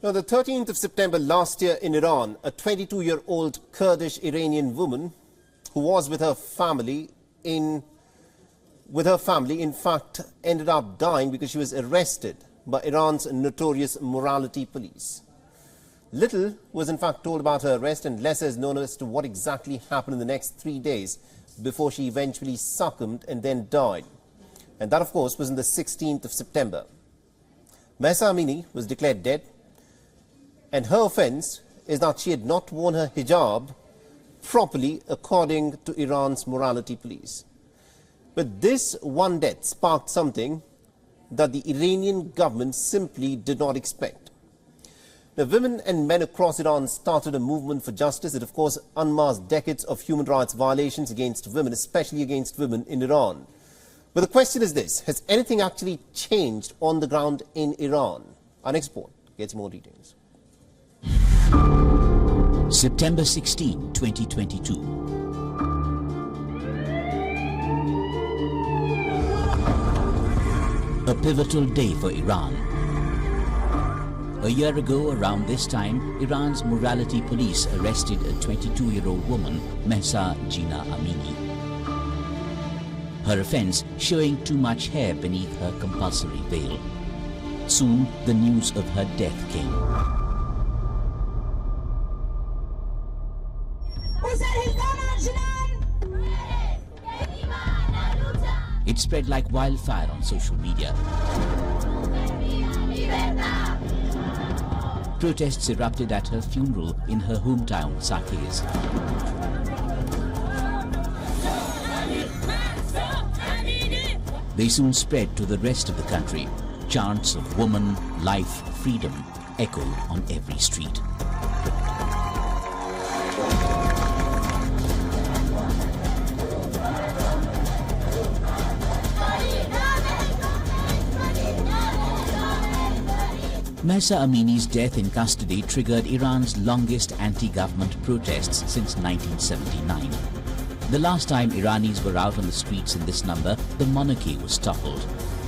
Now, the 13th of September last year in Iran, a 22-year-old Kurdish Iranian woman who was with her family in fact ended up dying because she was arrested by Iran's notorious morality police. Little was in fact told about her arrest, and less is known as to what exactly happened in the next 3 days before she eventually succumbed and then died. And that, of course, was on the 16th of September. Mahsa Amini was declared dead, and her offence is that she had not worn her hijab properly according to Iran's morality police. But this one death sparked something that the Iranian government simply did not expect. Now, women and men across Iran started a movement for justice that, of course, unmasked decades of human rights violations against women, especially against women in Iran. But the question is this: has anything actually changed on the ground in Iran? Our next report gets more details. September 16, 2022. A pivotal day for Iran. A year ago, around this time, Iran's morality police arrested a 22-year-old woman, Mahsa Amini. Her offense, showing too much hair beneath her compulsory veil. Soon, the news of her death came. It spread like wildfire on social media. Protests erupted at her funeral in her hometown, Saqqez. They soon spread to the rest of the country. Chants of woman, life, freedom echoed on every street. Mahsa Amini's death in custody triggered Iran's longest anti-government protests since 1979. The last time Iranis were out on the streets in this number, the monarchy was toppled.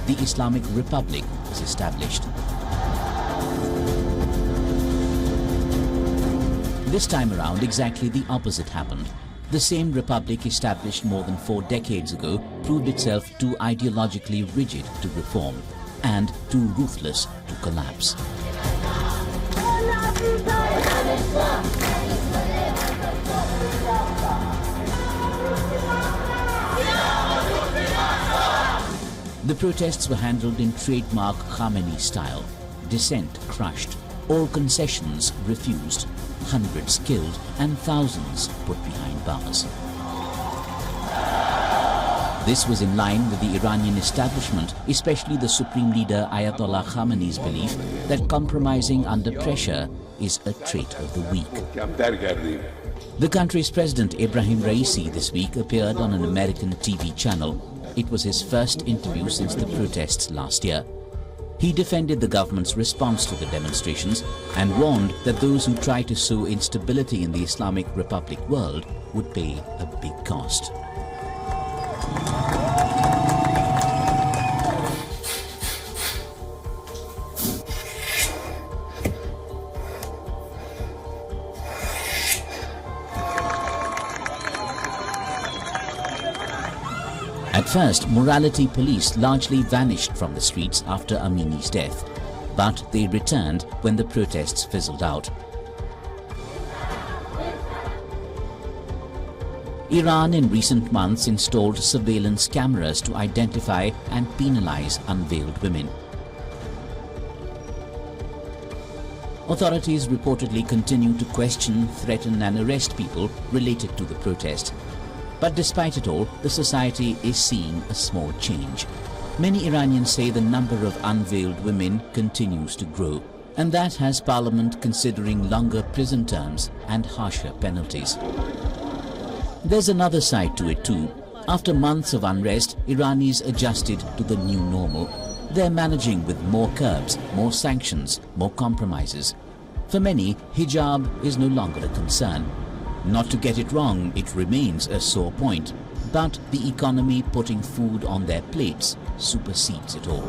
The Islamic Republic was established. This time around, exactly the opposite happened. The same republic established more than 4 decades ago proved itself too ideologically rigid to reform and too ruthless to collapse. The protests were handled in trademark Khamenei style. Dissent crushed, all concessions refused, hundreds killed and thousands put behind bars. This was in line with the Iranian establishment, especially the Supreme Leader Ayatollah Khamenei's belief that compromising under pressure is a trait of the weak. The country's President Ebrahim Raisi this week appeared on an American TV channel. It was his first interview since the protests last year. He defended the government's response to the demonstrations and warned that those who try to sow instability in the Islamic Republic world would pay a big cost. At first, morality police largely vanished from the streets after Amini's death, but they returned when the protests fizzled out. Iran in recent months installed surveillance cameras to identify and penalize unveiled women. Authorities reportedly continue to question, threaten and arrest people related to the protest. But despite it all, the society is seeing a small change. Many Iranians say the number of unveiled women continues to grow, and that has Parliament considering longer prison terms and harsher penalties. There's another side to it too. After months of unrest, Iranis adjusted to the new normal. They're managing with more curbs, more sanctions, more compromises. For many, hijab is no longer a concern. Not to get it wrong, it remains a sore point. But the economy putting food on their plates supersedes it all.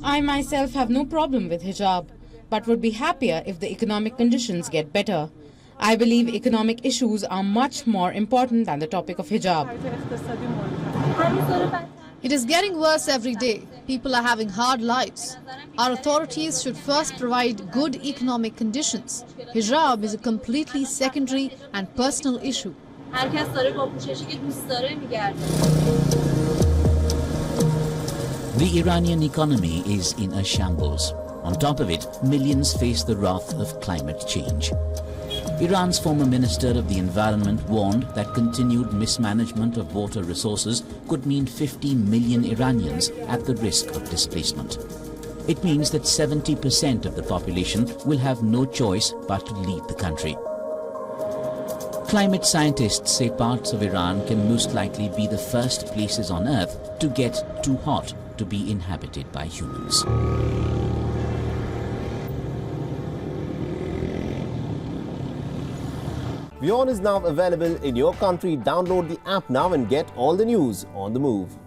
I myself have no problem with hijab, but would be happier if the economic conditions get better. I believe economic issues are much more important than the topic of hijab. It is getting worse every day. People are having hard lives. Our authorities should first provide good economic conditions. Hijab is a completely secondary and personal issue. The Iranian economy is in a shambles. On top of it, millions face the wrath of climate change. Iran's former Minister of the Environment warned that continued mismanagement of water resources could mean 50 million Iranians at the risk of displacement. It means that 70% of the population will have no choice but to leave the country. Climate scientists say parts of Iran can most likely be the first places on Earth to get too hot to be inhabited by humans. WION is now available in your country. Download the app now and get all the news on the move.